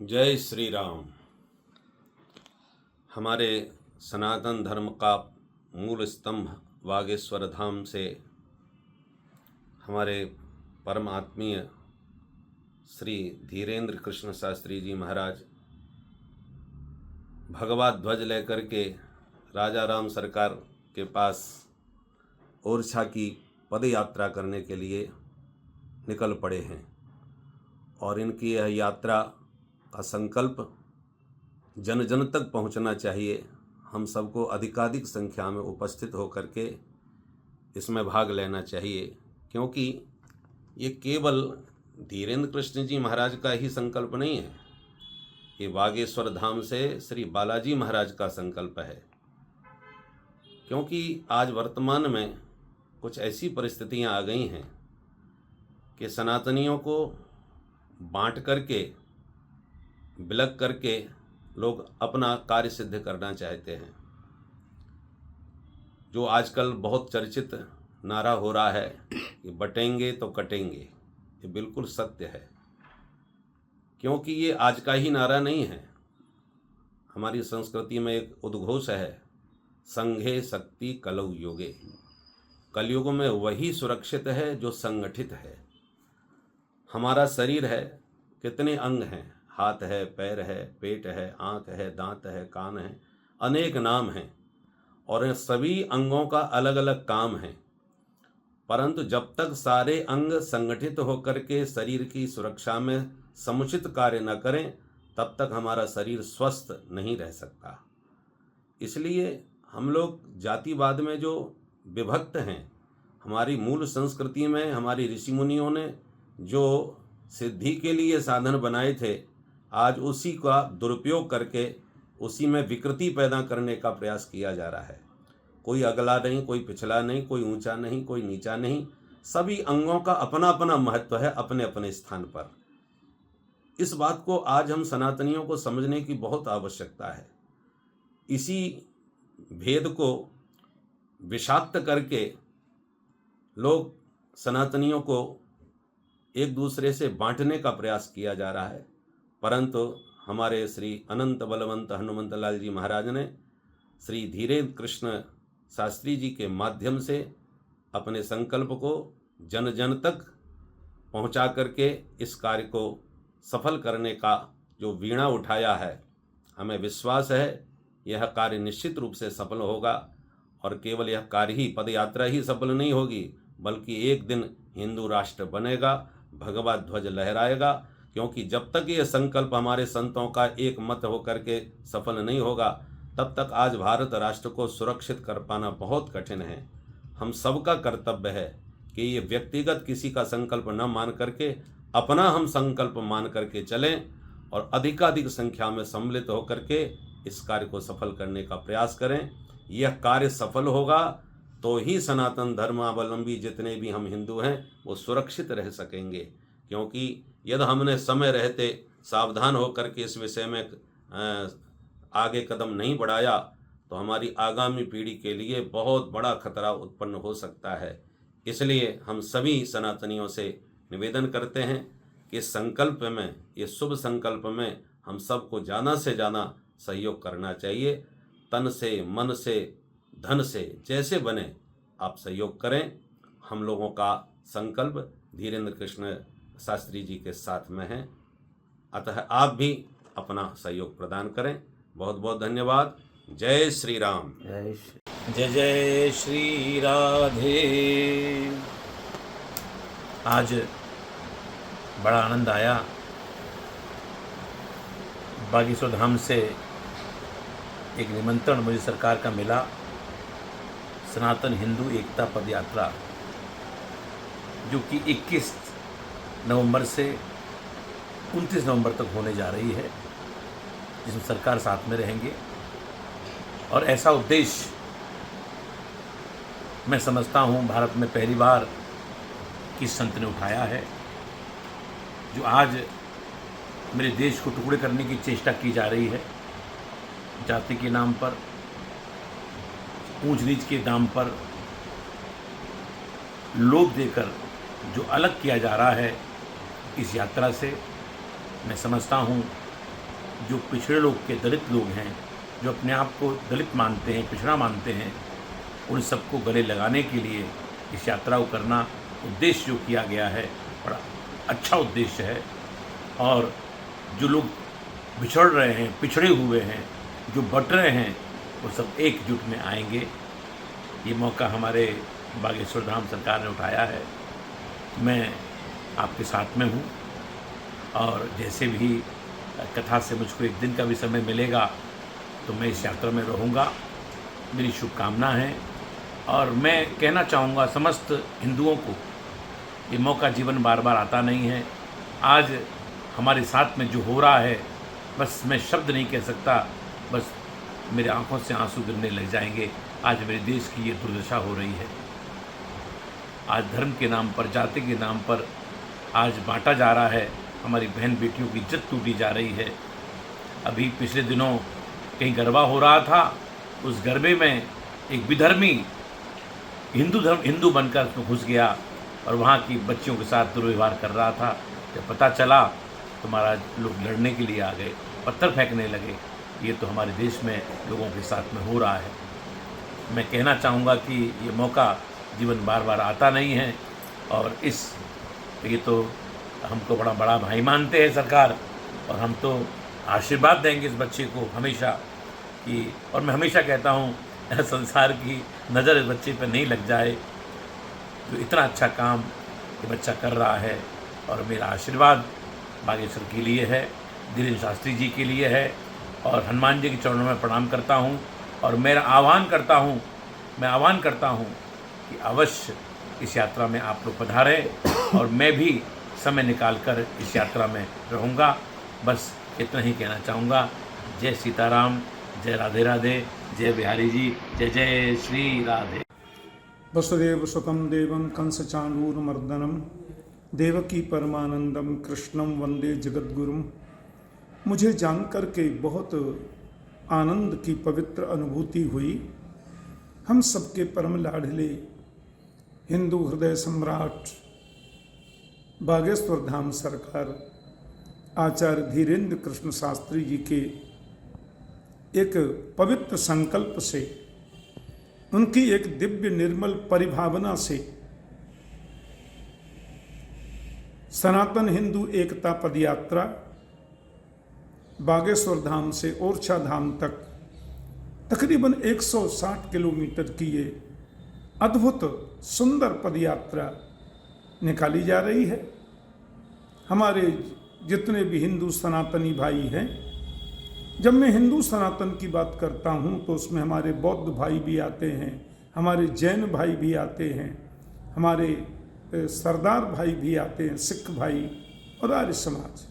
जय श्री राम। हमारे सनातन धर्म का मूल स्तंभ बागेश्वर धाम से हमारे परम आत्मीय श्री धीरेन्द्र कृष्ण शास्त्री जी महाराज भगवा ध्वज लेकर के राजा राम सरकार के पास ओरछा की पद यात्रा करने के लिए निकल पड़े हैं और इनकी यह यात्रा का संकल्प जन जन तक पहुंचना चाहिए। हम सबको अधिकाधिक संख्या में उपस्थित होकर के इसमें भाग लेना चाहिए, क्योंकि ये केवल धीरेन्द्र कृष्ण जी महाराज का ही संकल्प नहीं है, ये बागेश्वर धाम से श्री बालाजी महाराज का संकल्प है। क्योंकि आज वर्तमान में कुछ ऐसी परिस्थितियां आ गई हैं कि सनातनियों को बांट करके विलग करके लोग अपना कार्य सिद्ध करना चाहते हैं। जो आजकल बहुत चर्चित नारा हो रहा है कि बटेंगे तो कटेंगे, ये बिल्कुल सत्य है, क्योंकि ये आज का ही नारा नहीं है। हमारी संस्कृति में एक उद्घोष है, संघे शक्ति कलौ योगे। कलयुग में वही सुरक्षित है जो संगठित है। हमारा शरीर है, कितने अंग हैं, हाथ है, पैर है, पेट है, आँख है, दांत है, कान है, अनेक नाम हैं और इन सभी अंगों का अलग अलग काम है। परंतु जब तक सारे अंग संगठित होकर के शरीर की सुरक्षा में समुचित कार्य न करें, तब तक हमारा शरीर स्वस्थ नहीं रह सकता। इसलिए हम लोग जातिवाद में जो विभक्त हैं, हमारी मूल संस्कृति में हमारी ऋषि मुनियों ने जो सिद्धि के लिए साधन बनाए थे, आज उसी का दुरुपयोग करके उसी में विकृति पैदा करने का प्रयास किया जा रहा है। कोई अगला नहीं, कोई पिछला नहीं, कोई ऊंचा नहीं, कोई नीचा नहीं, सभी अंगों का अपना अपना महत्व है अपने अपने स्थान पर। इस बात को आज हम सनातनियों को समझने की बहुत आवश्यकता है। इसी भेद को विषाक्त करके लोग सनातनियों को एक दूसरे से बांटने का प्रयास किया जा रहा है। परंतु हमारे श्री अनंत बलवंत हनुमंत लाल जी महाराज ने श्री धीरेन्द्र कृष्ण शास्त्री जी के माध्यम से अपने संकल्प को जन जन तक पहुंचा करके इस कार्य को सफल करने का जो वीणा उठाया है, हमें विश्वास है यह कार्य निश्चित रूप से सफल होगा। और केवल यह कार्य ही, पद यात्रा ही सफल नहीं होगी, बल्कि एक दिन हिंदू राष्ट्र बनेगा, भगवा ध्वज लहराएगा। क्योंकि जब तक ये संकल्प हमारे संतों का एक मत होकर के सफल नहीं होगा, तब तक आज भारत राष्ट्र को सुरक्षित कर पाना बहुत कठिन है। हम सबका कर्तव्य है कि ये व्यक्तिगत किसी का संकल्प न मान करके अपना हम संकल्प मान करके चलें और अधिकाधिक संख्या में सम्मिलित होकर के इस कार्य को सफल करने का प्रयास करें। यह कार्य सफल होगा तो ही सनातन धर्मावलंबी जितने भी हम हिंदू हैं वो सुरक्षित रह सकेंगे। क्योंकि यदि हमने समय रहते सावधान होकर के इस विषय में आगे कदम नहीं बढ़ाया, तो हमारी आगामी पीढ़ी के लिए बहुत बड़ा खतरा उत्पन्न हो सकता है। इसलिए हम सभी सनातनियों से निवेदन करते हैं कि इस संकल्प में, ये शुभ संकल्प में हम सबको ज़्यादा से ज़्यादा सहयोग करना चाहिए। तन से, मन से, धन से, जैसे बने आप सहयोग करें। हम लोगों का संकल्प धीरेन्द्र कृष्ण शास्त्री जी के साथ में है, अतः आप भी अपना सहयोग प्रदान करें। बहुत बहुत धन्यवाद। जय श्री राम। जय जय श्री राधे। आज बड़ा आनंद आया। बागेश्वर धाम से एक निमंत्रण मुझे सरकार का मिला, सनातन हिंदू एकता पद यात्रा, जो कि 21 नवंबर से 29 नवंबर तक होने जा रही है, जिसमें सरकार साथ में रहेंगे। और ऐसा उद्देश्य मैं समझता हूँ भारत में पहली बार किस संत ने उठाया है। जो आज मेरे देश को टुकड़े करने की चेष्टा की जा रही है, जाति के नाम पर, ऊंच नीच के नाम पर लोभ देकर जो अलग किया जा रहा है, इस यात्रा से मैं समझता हूँ जो पिछड़े लोग के दलित लोग हैं, जो अपने आप को दलित मानते हैं, पिछड़ा मानते हैं, उन सबको गले लगाने के लिए इस यात्रा को करना उद्देश्य जो किया गया है बड़ा अच्छा उद्देश्य है। और जो लोग बिछड़ रहे हैं, पिछड़े हुए हैं, जो बट रहे हैं, वो सब एकजुट में आएंगे। ये मौका हमारे बागेश्वर धाम सरकार ने उठाया है। मैं आपके साथ में हूँ और जैसे भी कथा से मुझको एक दिन का भी समय मिलेगा तो मैं इस यात्रा में रहूँगा। मेरी शुभकामना है और मैं कहना चाहूँगा समस्त हिंदुओं को, ये मौका जीवन बार बार आता नहीं है। आज हमारे साथ में जो हो रहा है, बस मैं शब्द नहीं कह सकता, बस मेरे आंखों से आंसू गिरने लग जाएंगे। आज मेरे देश की ये दुर्दशा हो रही है। आज धर्म के नाम पर, जाति के नाम पर आज बांटा जा रहा है। हमारी बहन बेटियों की इज्जत टूटी जा रही है। अभी पिछले दिनों कहीं गरबा हो रहा था, उस गरबे में एक विधर्मी हिंदू बनकर उसमें घुस गया और वहाँ की बच्चियों के साथ दुर्व्यवहार कर रहा था। जब पता चला तो महाराज लोग लड़ने के लिए आ गए, पत्थर फेंकने लगे। ये तो हमारे देश में लोगों के साथ में हो रहा है। मैं कहना चाहूँगा कि ये मौका जीवन बार बार आता नहीं है और ये तो हमको बड़ा भाई मानते हैं सरकार, और हम तो आशीर्वाद देंगे इस बच्चे को हमेशा कि, और मैं हमेशा कहता हूँ संसार की नज़र इस बच्चे पर नहीं लग जाए। तो इतना अच्छा काम ये बच्चा कर रहा है और मेरा आशीर्वाद बागेश्वर के लिए है, धीरेन्द्र शास्त्री जी के लिए है और हनुमान जी के चरणों में प्रणाम करता हूँ। और मैं आह्वान करता हूँ कि अवश्य इस यात्रा में आप लोग पधारें और मैं भी समय निकालकर इस यात्रा में रहूँगा। बस इतना ही कहना चाहूँगा। जय सीताराम, जय राधे राधे, जय बिहारी जी, जय जय श्री राधे। वसुदेव सुतं देवं कंसचाणूरमर्दनं देवकी परमानंदम कृष्णं वंदे जगद्गुरुम। मुझे जानकर के बहुत आनंद की पवित्र अनुभूति हुई। हम सबके परम लाडले हिंदू हृदय सम्राट बागेश्वर धाम सरकार आचार्य धीरेन्द्र कृष्ण शास्त्री जी के एक पवित्र संकल्प से, उनकी एक दिव्य निर्मल परिभावना से सनातन हिंदू एकता पदयात्रा बागेश्वर धाम से ओरछा धाम तक तकरीबन 160 किलोमीटर की ये अद्भुत सुंदर पदयात्रा निकाली जा रही है। हमारे जितने भी हिंदू सनातनी भाई हैं, जब मैं हिंदू सनातन की बात करता हूँ तो उसमें हमारे बौद्ध भाई भी आते हैं, हमारे जैन भाई भी आते हैं, हमारे सरदार भाई भी आते हैं, सिख भाई और आर्य समाज,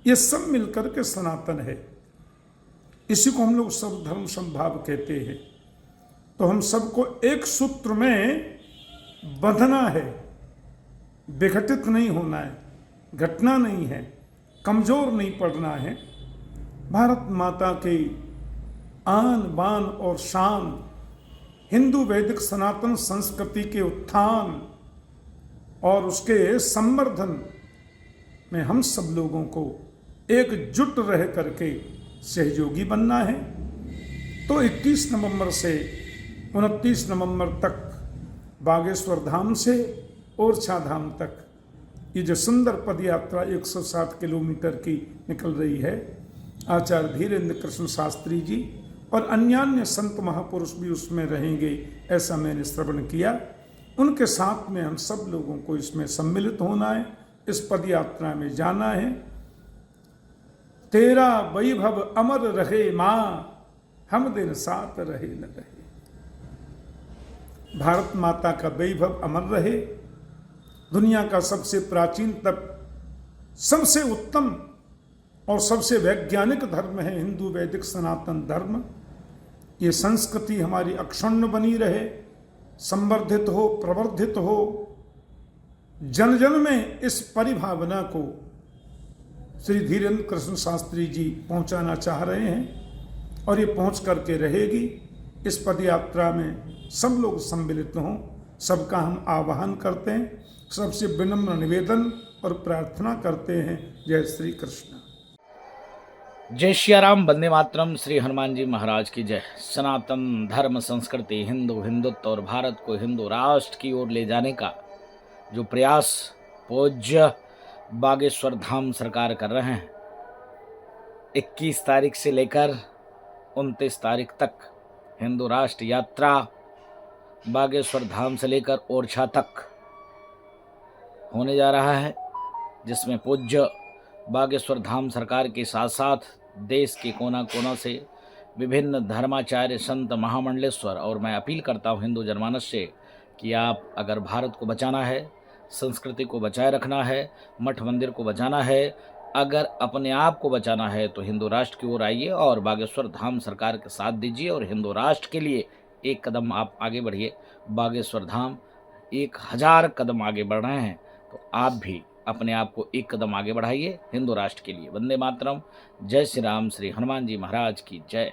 ये सब मिलकर के सनातन है। इसी को हम लोग सर्वधर्म समभाव कहते हैं। तो हम सबको एक सूत्र में बंधना है, विघटित नहीं होना है, घटना नहीं है, कमजोर नहीं पड़ना है। भारत माता के आन बान और शान, हिंदू वैदिक सनातन संस्कृति के उत्थान और उसके संवर्धन में हम सब लोगों को एकजुट रह करके सहयोगी बनना है। तो 21 नवंबर से 29 नवंबर तक बागेश्वर धाम से ओरछा धाम तक ये जो सुंदर पदयात्रा 160 किलोमीटर की निकल रही है, आचार्य धीरेन्द्र कृष्ण शास्त्री जी और अन्यान्य संत महापुरुष भी उसमें रहेंगे, ऐसा मैंने श्रवण किया। उनके साथ में हम सब लोगों को इसमें सम्मिलित होना है, इस पदयात्रा में जाना है। तेरा वैभव अमर रहे माँ, हम दिन साथ रहे न रहे। भारत माता का वैभव अमर रहे। दुनिया का सबसे प्राचीन तक सबसे उत्तम और सबसे वैज्ञानिक धर्म है हिंदू वैदिक सनातन धर्म। ये संस्कृति हमारी अक्षुण्ण बनी रहे, संवर्धित हो, प्रवर्धित हो। जन जन में इस परिभावना को श्री धीरेन्द्र कृष्ण शास्त्री जी पहुंचाना चाह रहे हैं और ये पहुंच करके रहेगी। इस पदयात्रा में सब लोग सम्मिलित हों, सबका हम आह्वान करते हैं, सबसे विनम्र निवेदन और प्रार्थना करते हैं। जय श्री कृष्ण। जय सियाराम, वंदे मातरम, श्री हनुमान जी महाराज की जय। सनातन धर्म, संस्कृति, हिंदुत्व और भारत को हिंदू राष्ट्र की ओर ले जाने का जो प्रयास पूज्य बागेश्वर धाम सरकार कर रहे हैं, 21 तारीख से लेकर 29 तारीख तक हिंदू राष्ट्र यात्रा बागेश्वर धाम से लेकर ओरछा तक होने जा रहा है, जिसमें पूज्य बागेश्वर धाम सरकार के साथ साथ देश के कोना कोना से विभिन्न धर्माचार्य, संत, महामंडलेश्वर, और मैं अपील करता हूँ हिंदू जनमानस से कि आप अगर भारत को बचाना है, संस्कृति को बचाए रखना है, मठ मंदिर को बचाना है, अगर अपने आप को बचाना है तो हिंदू राष्ट्र की ओर आइए और बागेश्वर धाम सरकार के साथ दीजिए और हिंदू राष्ट्र के लिए एक कदम आप आगे बढ़िए। बागेश्वर धाम 1000 कदम आगे बढ़ रहे हैं, तो आप भी अपने आप को एक कदम आगे बढ़ाइए हिंदू राष्ट्र के लिए। वंदे मातरम, जय श्री राम, श्री हनुमान जी महाराज की जय।